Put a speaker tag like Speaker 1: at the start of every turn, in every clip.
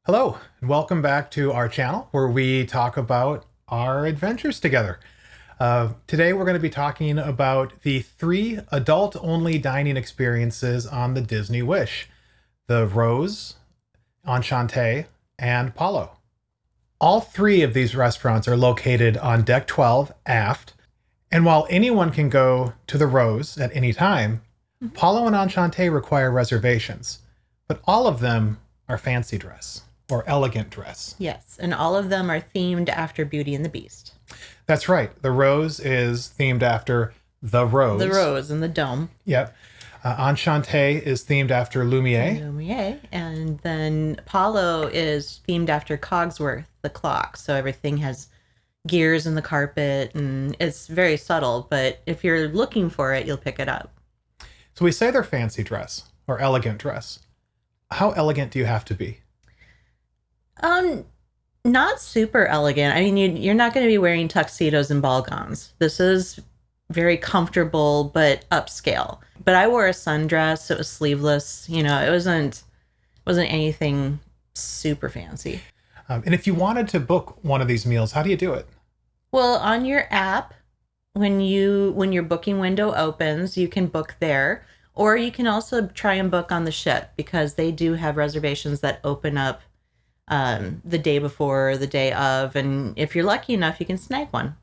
Speaker 1: Hello, and welcome back to our channel where we talk about our adventures together. Today we're going to be talking about the 3 adult-only dining experiences on the Disney Wish: the Rose, Enchante, and Palo. All 3 of these restaurants are located on Deck 12 aft, and while anyone can go to the Rose at any time, Palo and Enchante require reservations, but all of them are fancy dress or elegant dress.
Speaker 2: Yes, and all of them are themed after Beauty and the Beast.
Speaker 1: That's right. The Rose is themed after the Rose.
Speaker 2: The Rose and the Dome.
Speaker 1: Yep. Enchante is themed after Lumiere.
Speaker 2: Lumiere. And then Palo is themed after Cogsworth, the clock. So everything has gears in the carpet, and it's very subtle, but if you're looking for it, you'll pick it up.
Speaker 1: So we say they're fancy dress or elegant dress. How elegant do you have to be?
Speaker 2: Not super elegant. I mean, you're not going to be wearing tuxedos and ball gowns. This is very comfortable, but upscale. But I wore a sundress. It was sleeveless. You know, it wasn't anything super fancy.
Speaker 1: And if you wanted to book one of these meals, how do you do it?
Speaker 2: Well, on your app, when your booking window opens, you can book there, or you can also try and book on the ship because they do have reservations that open up the day before or the day of, and if you're lucky enough, you can snag one.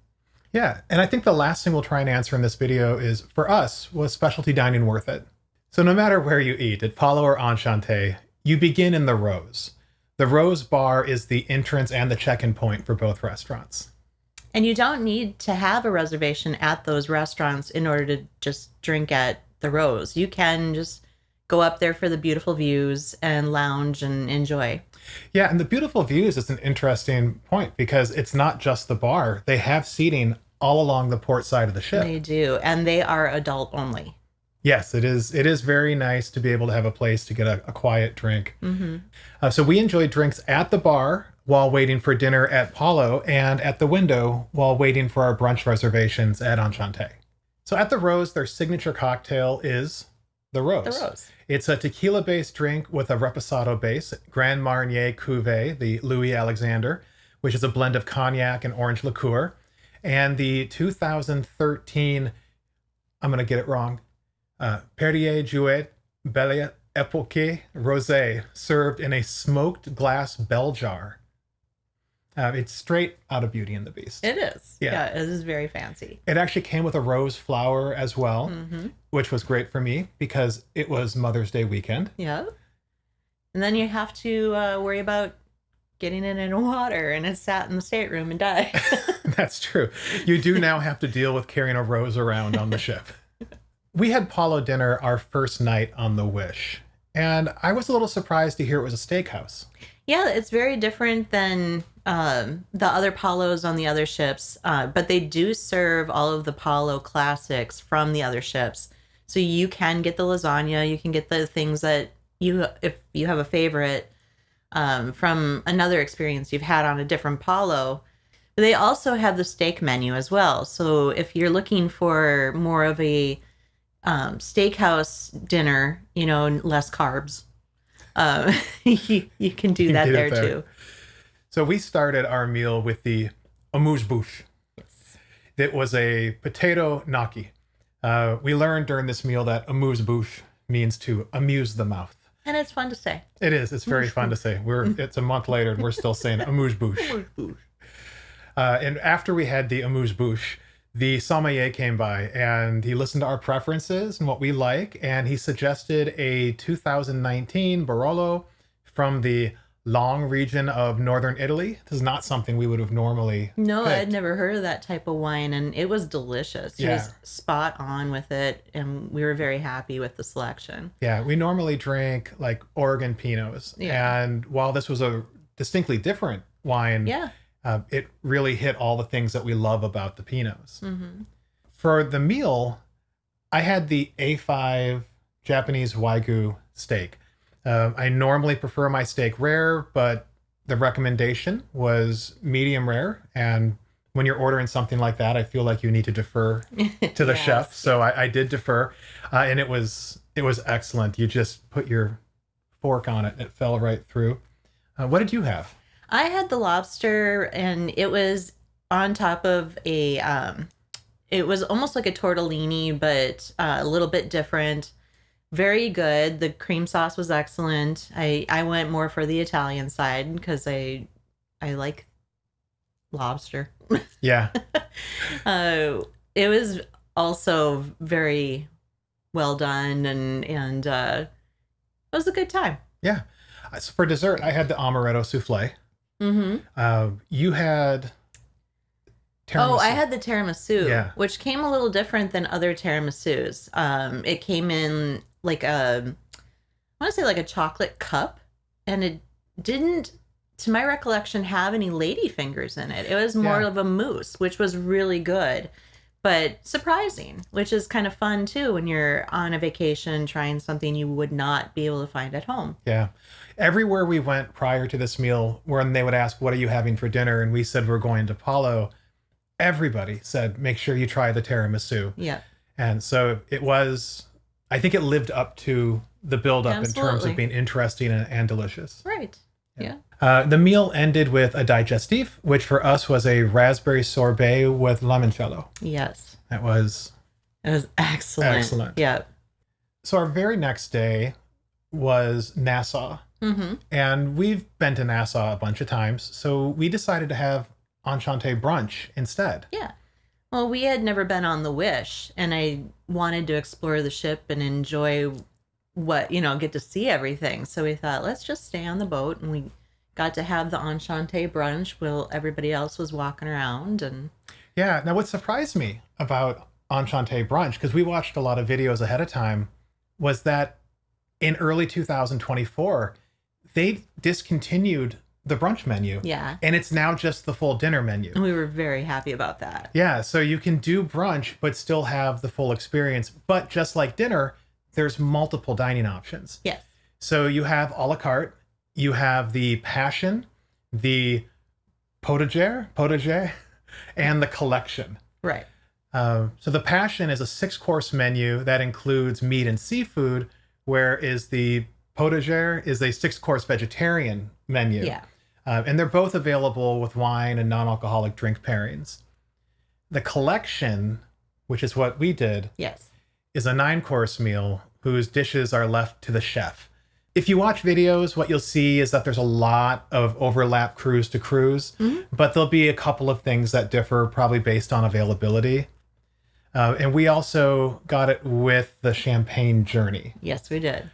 Speaker 1: Yeah, and I think the last thing we'll try and answer in this video is, for us, was specialty dining worth it? So no matter where you eat, at Palo or Enchante, you begin in the Rose. The Rose Bar is the entrance and the check-in point for both restaurants.
Speaker 2: And you don't need to have a reservation at those restaurants in order to just drink at the Rose. You can just go up there for the beautiful views and lounge and enjoy.
Speaker 1: Yeah, and the beautiful views is an interesting point because it's not just the bar. They have seating all along the port side of the ship.
Speaker 2: They do, and they are adult only.
Speaker 1: Yes, it is. It is very nice to be able to have a place to get a quiet drink.
Speaker 2: Mm-hmm.
Speaker 1: So we enjoyed drinks at the bar while waiting for dinner at Palo, and at the window while waiting for our brunch reservations at Enchante. So at the Rose, their signature cocktail is the Rose.
Speaker 2: The Rose.
Speaker 1: It's a tequila-based drink with a reposado base, Grand Marnier Cuvée, the Louis Alexander, which is a blend of cognac and orange liqueur, and the 2013, I'm going to get it wrong, Perrier Jouet Belle Époque Rosé, served in a smoked glass bell jar. It's straight out of Beauty and the Beast.
Speaker 2: It is. Yeah, it is very fancy.
Speaker 1: It actually came with a rose flower as well,
Speaker 2: Mm-hmm.
Speaker 1: which was great for me because it was Mother's Day weekend.
Speaker 2: Yeah. And then you have to worry about getting it in water, and it sat in the stateroom and died.
Speaker 1: That's true. You do now have to deal with carrying a rose around on the ship. We had Palo dinner our first night on the Wish, and I was a little surprised to hear it was a steakhouse.
Speaker 2: Yeah, it's very different than the other Palos on the other ships, but they do serve all of the Palo classics from the other ships. So you can get the lasagna, you can get the things that if you have a favorite from another experience you've had on a different Palo. But they also have the steak menu as well. So if you're looking for more of a steakhouse dinner, less carbs, you can do that there too.
Speaker 1: So we started our meal with the Amuse-bouche.
Speaker 2: Yes.
Speaker 1: It was a potato gnocchi. We learned during this meal that Amuse-bouche means to amuse the mouth.
Speaker 2: And it's fun to say.
Speaker 1: It is. It's very fun to say. It's a month later and we're still saying Amuse-bouche. And after we had the Amuse-bouche, the sommelier came by and he listened to our preferences and what we like, and he suggested a 2019 Barolo from the Long region of northern Italy. This is not something we would have normally
Speaker 2: No,
Speaker 1: picked.
Speaker 2: I'd never heard of that type of wine, and it was delicious. He was spot on with it, and we were very happy with the selection.
Speaker 1: Yeah, we normally drink like Oregon Pinots, and while this was a distinctly different wine, it really hit all the things that we love about the Pinots.
Speaker 2: Mm-hmm.
Speaker 1: For the meal, I had the A5 Japanese Wagyu steak. I normally prefer my steak rare, but the recommendation was medium rare. And when you're ordering something like that, I feel like you need to defer to the chef. So I did defer, and it was excellent. You just put your fork on it, and it fell right through. What did you have?
Speaker 2: I had the lobster, and it was on top of it was almost like a tortellini, but a little bit different. Very good. The cream sauce was excellent. I went more for the Italian side because I like lobster.
Speaker 1: Yeah.
Speaker 2: It was also very well done, and it was a good time.
Speaker 1: Yeah. So for dessert, I had the amaretto souffle. You had tiramisu.
Speaker 2: Oh, I had the tiramisu,
Speaker 1: Yeah.
Speaker 2: which came a little different than other tiramisus. It came in like I want to say like a chocolate cup, and it didn't, to my recollection, have any lady fingers in it. It was more of a mousse, which was really good, but surprising, which is kind of fun too when you're on a vacation trying something you would not be able to find at home.
Speaker 1: Yeah. Everywhere we went prior to this meal, when they would ask, what are you having for dinner? And we said, we're going to Palo. Everybody said, make sure you try the tiramisu.
Speaker 2: Yeah.
Speaker 1: And so it was, I think it lived up to the buildup in terms of being interesting and delicious.
Speaker 2: Right. Yeah.
Speaker 1: The meal ended with a digestif, which for us was a raspberry sorbet with limoncello.
Speaker 2: Yes.
Speaker 1: It was
Speaker 2: excellent.
Speaker 1: Excellent.
Speaker 2: Yeah.
Speaker 1: So our very next day was Nassau. And we've been to Nassau a bunch of times. So we decided to have Enchante brunch instead.
Speaker 2: Yeah. Well, we had never been on the Wish, and I wanted to explore the ship and enjoy get to see everything. So we thought, let's just stay on the boat, and we got to have the Enchante brunch while everybody else was walking around. And
Speaker 1: yeah. Now, what surprised me about Enchante brunch, because we watched a lot of videos ahead of time, was that in early 2024, they discontinued the brunch menu.
Speaker 2: Yeah.
Speaker 1: And it's now just the full dinner menu.
Speaker 2: And we were very happy about that.
Speaker 1: Yeah. So you can do brunch, but still have the full experience. But just like dinner, there's multiple dining options.
Speaker 2: Yes. So
Speaker 1: you have a la carte, you have the passion, the potager, and the collection.
Speaker 2: Right.
Speaker 1: So the passion is a 6-course menu that includes meat and seafood, whereas the potager is a 6-course vegetarian menu.
Speaker 2: Yeah.
Speaker 1: And they're both available with wine and non-alcoholic drink pairings. The collection, which is what we did,
Speaker 2: Yes.
Speaker 1: is a 9-course meal whose dishes are left to the chef. If you watch videos, what you'll see is that there's a lot of overlap cruise to cruise, but there'll be a couple of things that differ, probably based on availability. And we also got it with the champagne journey.
Speaker 2: Yes, we did.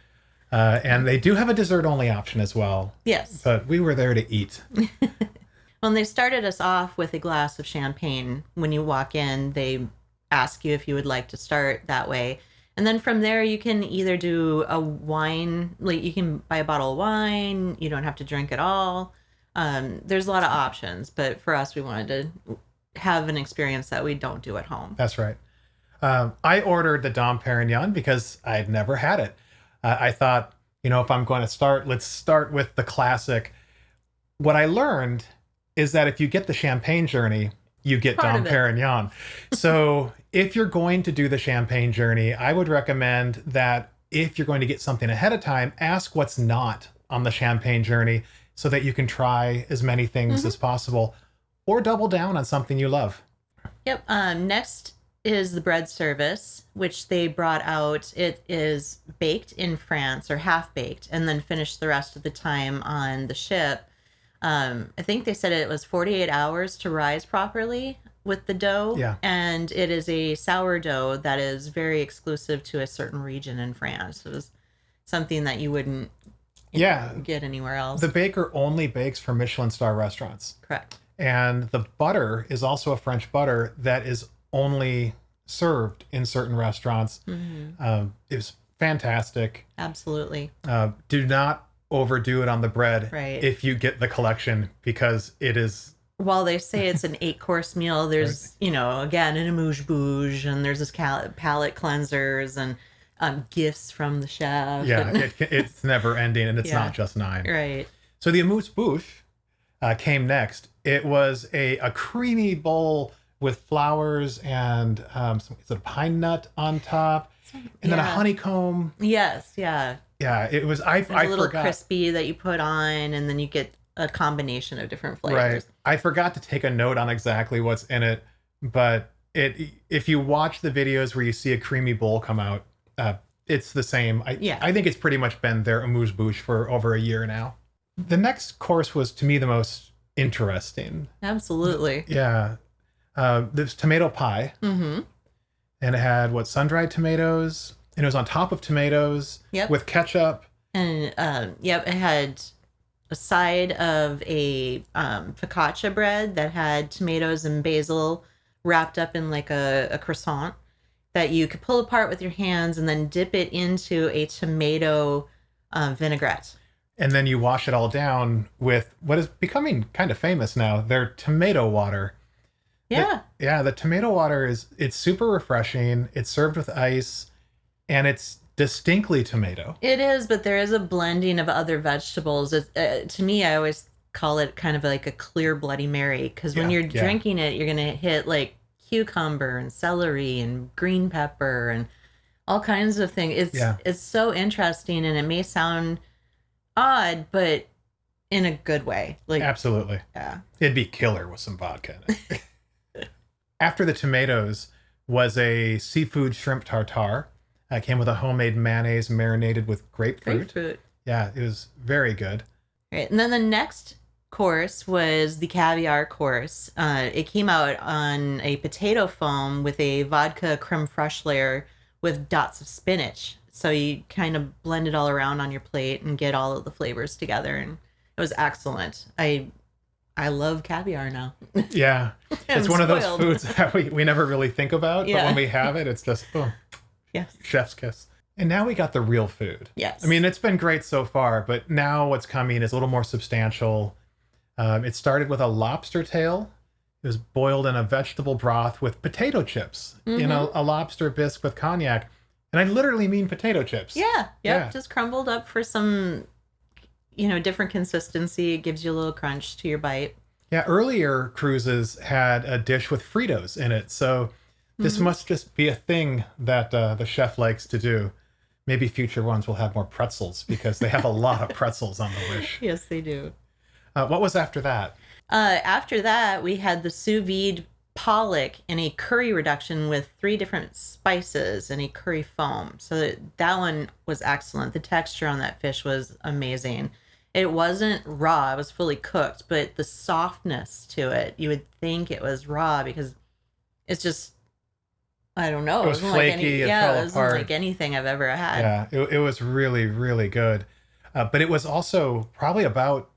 Speaker 1: And they do have a dessert-only option as well.
Speaker 2: Yes.
Speaker 1: But we were there to eat.
Speaker 2: Well, and they started us off with a glass of champagne. When you walk in, they ask you if you would like to start that way. And then from there, you can either do a wine, like you can buy a bottle of wine. You don't have to drink it all. There's a lot of options. But for us, we wanted to have an experience that we don't do at home.
Speaker 1: That's right. I ordered the Dom Pérignon because I'd never had it. I thought, if I'm going to start, let's start with the classic. What I learned is that if you get the champagne journey, you get Dom Pérignon. So if you're going to do the champagne journey, I would recommend that if you're going to get something ahead of time, ask what's not on the champagne journey so that you can try as many things as possible, or double down on something you love.
Speaker 2: Yep. Next is the bread service, which they brought out. It is baked in France, or half baked, and then finished the rest of the time on the ship. I think they said it was 48 hours to rise properly with the dough.
Speaker 1: Yeah.
Speaker 2: And it is a sourdough that is very exclusive to a certain region in France. It was something that you wouldn't get anywhere else.
Speaker 1: The baker only bakes for Michelin star restaurants.
Speaker 2: Correct.
Speaker 1: And the butter is also a French butter that is only served in certain restaurants. It was fantastic.
Speaker 2: Absolutely.
Speaker 1: Do not overdo it on the bread if you get the collection, because it is...
Speaker 2: While they say it's an 8-course meal, there's, again, an amuse-bouche, and there's this palate cleansers and gifts from the chef.
Speaker 1: Yeah, it's never ending, and it's not just 9.
Speaker 2: Right.
Speaker 1: So the amuse-bouche came next. It was a creamy bowl with flowers and is it a pine nut on top, and then a honeycomb.
Speaker 2: Yes, yeah.
Speaker 1: Yeah, it was.
Speaker 2: There's
Speaker 1: I
Speaker 2: a little
Speaker 1: forgot.
Speaker 2: crispy that you put on, and then you get a combination of different flavors.
Speaker 1: Right. I forgot to take a note on exactly what's in it, but if you watch the videos where you see a creamy bowl come out, it's the same.
Speaker 2: Yeah.
Speaker 1: I think it's pretty much been their amuse-bouche for over a year now. The next course was, to me, the most interesting.
Speaker 2: Absolutely.
Speaker 1: Yeah. There's tomato pie.
Speaker 2: Mm-hmm.
Speaker 1: And it had, sun-dried tomatoes. And it was on top of tomatoes with ketchup.
Speaker 2: And, it had a side of a focaccia bread that had tomatoes and basil wrapped up in like a croissant that you could pull apart with your hands and then dip it into a tomato vinaigrette.
Speaker 1: And then you wash it all down with what is becoming kind of famous now, their tomato water.
Speaker 2: Yeah.
Speaker 1: The tomato water it's super refreshing. It's served with ice, and it's distinctly tomato.
Speaker 2: It is, but there is a blending of other vegetables. To me, I always call it kind of like a clear Bloody Mary, because when you're drinking it, you're going to hit like cucumber and celery and green pepper and all kinds of things. It's so interesting, and it may sound odd, but in a good way. Like,
Speaker 1: absolutely.
Speaker 2: Yeah.
Speaker 1: It'd be killer with some vodka in it. After the tomatoes was a seafood shrimp tartare. It came with a homemade mayonnaise marinated with grapefruit. Yeah, it was very good.
Speaker 2: Right. And then the next course was the caviar course. It came out on a potato foam with a vodka creme fraiche layer with dots of spinach. So you kind of blend it all around on your plate and get all of the flavors together. And it was excellent. I love caviar now.
Speaker 1: Yeah. It's one of those foods that we never really think about, but when we have it, it's just, boom.
Speaker 2: Yes.
Speaker 1: Chef's kiss. And now we got the real food.
Speaker 2: Yes.
Speaker 1: I mean, it's been great so far, but now what's coming is a little more substantial. It started with a lobster tail. It was boiled in a vegetable broth with potato chips in a lobster bisque with cognac. And I literally mean potato chips.
Speaker 2: Yeah. Just crumbled up for some, different consistency. It gives you a little crunch to your bite.
Speaker 1: Yeah, earlier cruises had a dish with Fritos in it. So this must just be a thing that the chef likes to do. Maybe future ones will have more pretzels, because they have a lot of pretzels on the wish.
Speaker 2: Yes, they do.
Speaker 1: What was after that?
Speaker 2: After that, we had the sous vide pollock in a curry reduction with 3 different spices and a curry foam. So that one was excellent. The texture on that fish was amazing. It wasn't raw. It was fully cooked, but the softness to it, you would think it was raw, because it's just, I don't know.
Speaker 1: It was flaky. It
Speaker 2: wasn't like anything I've ever had.
Speaker 1: Yeah, it was really, really good. But it was also probably about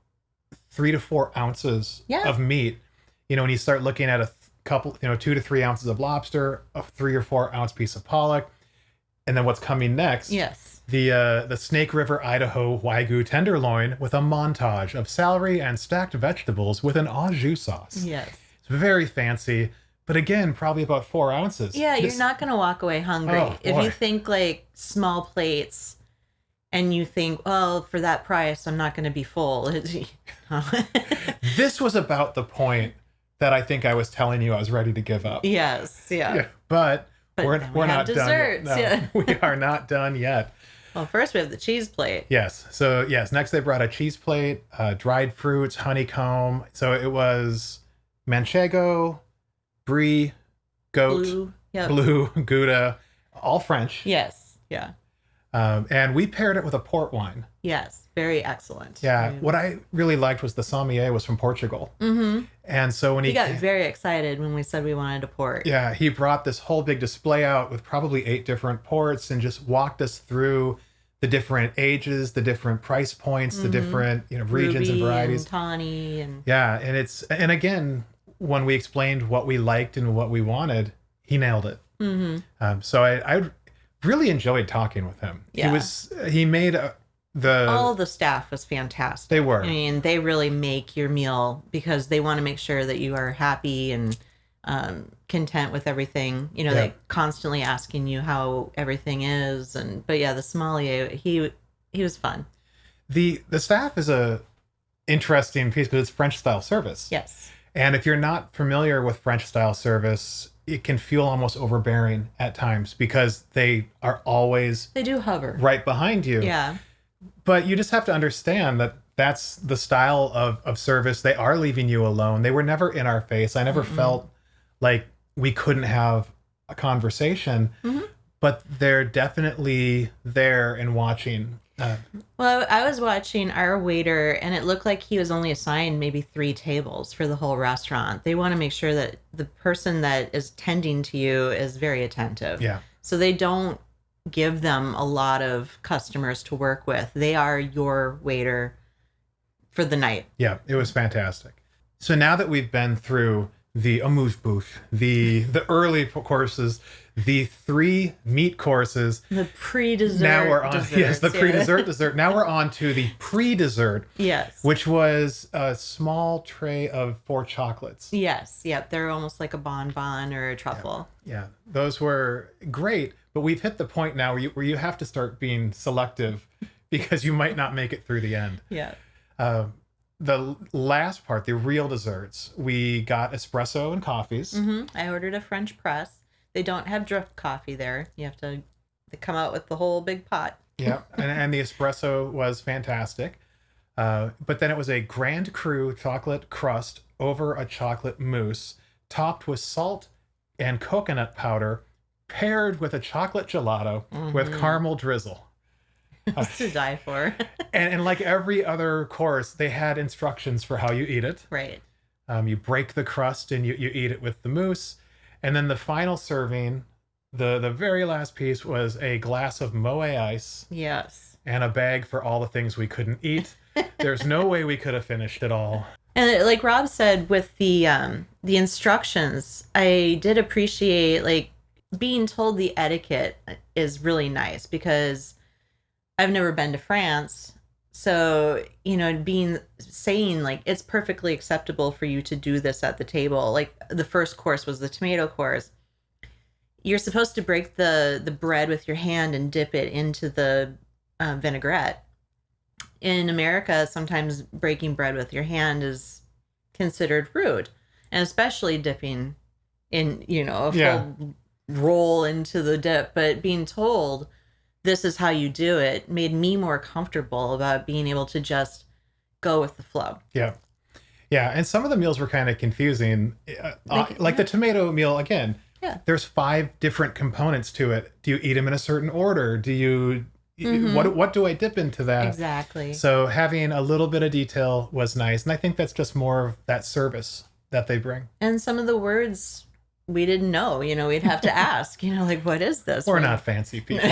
Speaker 1: 3 to 4 ounces of meat. When you start looking at a couple, 2 to 3 ounces of lobster, a 3 or 4 ounce piece of pollock, and then what's coming next?
Speaker 2: Yes.
Speaker 1: The Snake River, Idaho Wagyu tenderloin with a montage of celery and stacked vegetables with an au jus sauce.
Speaker 2: Yes.
Speaker 1: It's very fancy, but again, probably about 4 ounces.
Speaker 2: Yeah, you're not going to walk away hungry. If you think like small plates and you think, well, for that price, I'm not going to be full.
Speaker 1: This was about the point that I think I was telling you I was ready to give up.
Speaker 2: Yes, yeah.
Speaker 1: But we're not
Speaker 2: desserts,
Speaker 1: done yet. No, we are not done yet.
Speaker 2: Well, first we have the cheese plate.
Speaker 1: Yes. So, next they brought a cheese plate, dried fruits, honeycomb. So it was manchego, brie, goat, blue, Gouda, all French.
Speaker 2: Yes, yeah.
Speaker 1: And we paired it with a port wine.
Speaker 2: Yes, very excellent.
Speaker 1: Yeah, what I really liked was the sommelier was from Portugal.
Speaker 2: Mm-hmm.
Speaker 1: And so when
Speaker 2: he got very excited when we said we wanted a port.
Speaker 1: Yeah, he brought this whole big display out with probably 8 different ports and just walked us through the different ages, the different price points, the different regions and varieties.
Speaker 2: And tawny and
Speaker 1: yeah, and again, when we explained what we liked and what we wanted, he nailed it. Mm-hmm. So I really enjoyed talking with him.
Speaker 2: Yeah.
Speaker 1: He made
Speaker 2: all of the staff was fantastic.
Speaker 1: They were.
Speaker 2: I mean, they really make your meal because they want to make sure that you are happy and content with everything. They constantly asking you how everything is, but the sommelier, he was fun.
Speaker 1: The staff is a interesting piece because it's French style service.
Speaker 2: Yes.
Speaker 1: And if you're not familiar with French style service, it can feel almost overbearing at times because they are always
Speaker 2: they do hover
Speaker 1: right behind you.
Speaker 2: Yeah.
Speaker 1: But you just have to understand that that's the style of service. They are leaving you alone. They were never in our face. I never felt like we couldn't have a conversation, but they're definitely there and watching.
Speaker 2: Well, I was watching our waiter, and it looked like he was only assigned maybe 3 tables for the whole restaurant. They want to make sure that the person that is tending to you is very attentive.
Speaker 1: Yeah.
Speaker 2: So they don't give them a lot of customers to work with. They are your waiter for the night.
Speaker 1: Yeah, it was fantastic. So now that we've been through the amuse-bouche, the early courses, the 3 meat courses,
Speaker 2: The pre-dessert.
Speaker 1: now we're on
Speaker 2: desserts,
Speaker 1: the pre-dessert dessert. Now we're on to the pre-dessert,
Speaker 2: Yes.
Speaker 1: which was a small tray of 4 chocolates.
Speaker 2: Yes. Yep. They're almost like a bonbon or a truffle.
Speaker 1: Yeah, those were great, but we've hit the point now where you have to start being selective because you might not make it through the end.
Speaker 2: Yeah.
Speaker 1: The last part, the real desserts, we got espresso and coffees.
Speaker 2: I ordered a French press. They don't have drip coffee there. You have to they come out with the whole big pot.
Speaker 1: Yeah, and the espresso was fantastic. But then it was a Grand Cru chocolate crust over a chocolate mousse, topped with salt and coconut powder, paired with a chocolate gelato with caramel drizzle.
Speaker 2: It's to die for.
Speaker 1: And like every other course, they had instructions for how you eat it.
Speaker 2: Right.
Speaker 1: You break the crust and you eat it with the mousse. And then the final serving, the very last piece was a glass of Moe ice
Speaker 2: Yes.
Speaker 1: and a bag for all the things we couldn't eat. There's no way we could have finished it all.
Speaker 2: And like Rob said, with the instructions, I did appreciate like being told the etiquette is really nice because I've never been to France. So, saying like it's perfectly acceptable for you to do this at the table. Like the first course was the tomato course. You're supposed to break the bread with your hand and dip it into the vinaigrette. In America, sometimes breaking bread with your hand is considered rude, and especially dipping in, a full roll into the dip. But being told this is how you do it made me more comfortable about being able to just go with the flow.
Speaker 1: Yeah. Yeah. And some of the meals were kind of confusing. Like the tomato meal, again, there's 5 different components to it. Do you eat them in a certain order? Do you, what do I dip into that?
Speaker 2: Exactly.
Speaker 1: So having a little bit of detail was nice. And I think that's just more of that service that they bring.
Speaker 2: And some of the words we didn't know, we'd have to ask, like, what is this?
Speaker 1: We're not fancy people.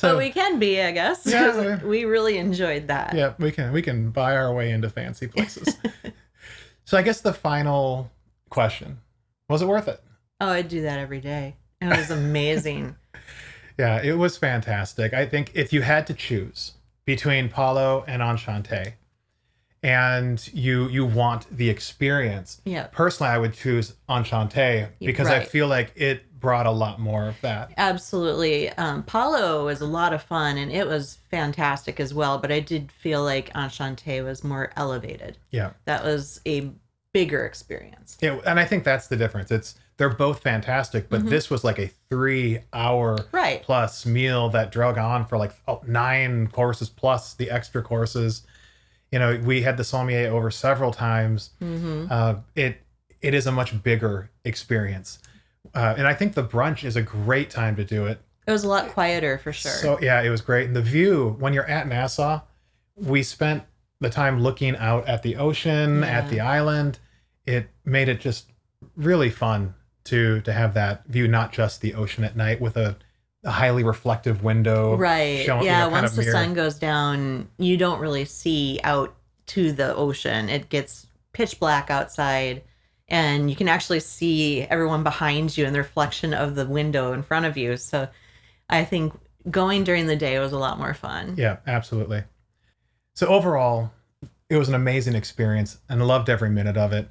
Speaker 2: But we can be, I guess.
Speaker 1: Yeah,
Speaker 2: we really enjoyed that.
Speaker 1: Yeah, we can buy our way into fancy places. So I guess the final question, was it worth it?
Speaker 2: Oh, I'd do that every day. It was amazing.
Speaker 1: Yeah, it was fantastic. I think if you had to choose between Palo and Enchante, and you want the experience, personally, I would choose Enchante because I feel like it brought a lot more of that.
Speaker 2: Absolutely. Palo was a lot of fun, and it was fantastic as well, but I did feel like Enchante was more elevated.
Speaker 1: Yeah.
Speaker 2: That was a bigger experience.
Speaker 1: Yeah, and I think that's the difference. They're both fantastic, but this was like a 3-hour plus meal that drug on for like 9 courses plus the extra courses. We had the sommelier over several times. It is a much bigger experience. And I think the brunch is a great time to do it.
Speaker 2: It was a lot quieter for sure.
Speaker 1: So yeah, it was great. And the view, when you're at Nassau, we spent the time looking out at the ocean, at the island. It made it just really fun to have that view, not just the ocean at night with a highly reflective window.
Speaker 2: Right. Once the sun goes down, you don't really see out to the ocean. It gets pitch black outside, and you can actually see everyone behind you and the reflection of the window in front of you. So I think going during the day was a lot more fun.
Speaker 1: Yeah, absolutely. So overall, it was an amazing experience and loved every minute of it.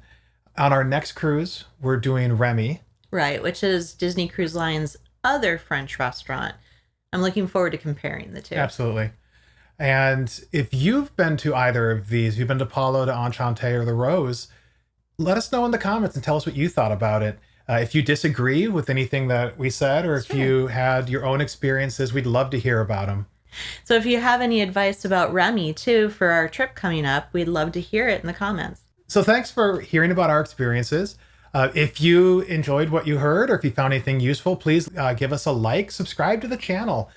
Speaker 1: On our next cruise, we're doing Remy.
Speaker 2: Right, which is Disney Cruise Line's other French restaurant. I'm looking forward to comparing the two.
Speaker 1: Absolutely. And if you've been to either of these, you've been to Palo, to Enchante, or the Rose, let us know in the comments and tell us what you thought about it. If you disagree with anything that we said, or if you had your own experiences, we'd love to hear about them.
Speaker 2: So if you have any advice about Remy too for our trip coming up, we'd love to hear it in the comments.
Speaker 1: So thanks for hearing about our experiences. If you enjoyed what you heard or if you found anything useful, please give us a like, subscribe to the channel.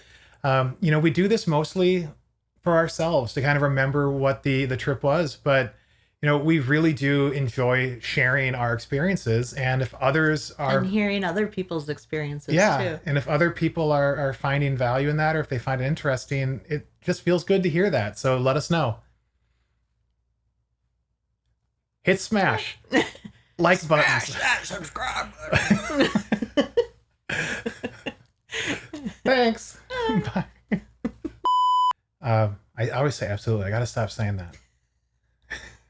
Speaker 1: We do this mostly for ourselves to kind of remember what the trip was, but we really do enjoy sharing our experiences. And if others are...
Speaker 2: And hearing other people's experiences
Speaker 1: Yeah,
Speaker 2: too.
Speaker 1: and if other people are finding value in that, or if they find it interesting, it just feels good to hear that. So let us know. Hit smash. Like buttons.
Speaker 2: Smash that subscribe button.
Speaker 1: Thanks. Bye. I always say absolutely. I got to stop saying that.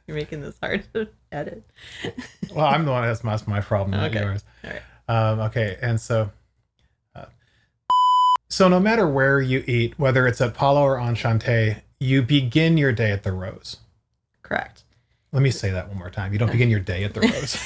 Speaker 2: You're making this hard to edit.
Speaker 1: Well, I'm the one that's my problem, not
Speaker 2: Okay.
Speaker 1: yours.
Speaker 2: All right.
Speaker 1: Okay, and so no matter where you eat, whether it's at Palo or Enchante, you begin your day at the Rose.
Speaker 2: Correct.
Speaker 1: Let me say that one more time. You don't begin your day at the Rose.